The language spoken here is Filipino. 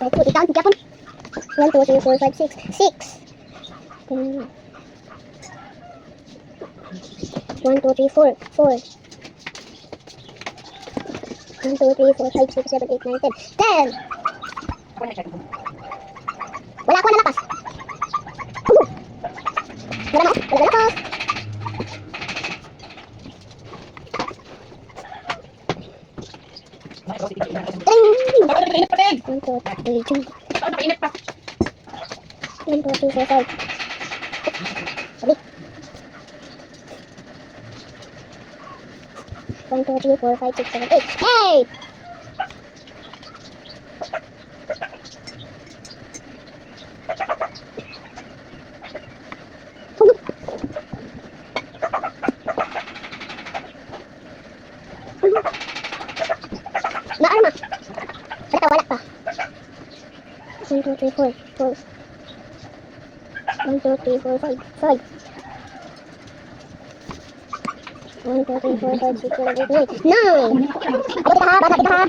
5, 2, ikaw, tigapon. 1, 2, 3, 4, 5, 6. 6. 1, 2, 3, 4. 4. 1, 2, 3, 4, 5, 6, 7, 8, 9, 10. 10! Wala ako na lakas. Wala lakas. Napakainit pa din. 1, 2, 3, 4, Napakainit pa. 1, 2, 3, 4, 5. Sabi. 1, 2, 3, 4, 5, 6, 7, 8. 8! Naarma. Wala pa. 1, 2, 3, 4. 4. 1, 2, 3, 4, 5. 5. 1, 2, 3, 4, 5, 6, 7, 8, 9. 9! Abot kita ha, bata kita ha.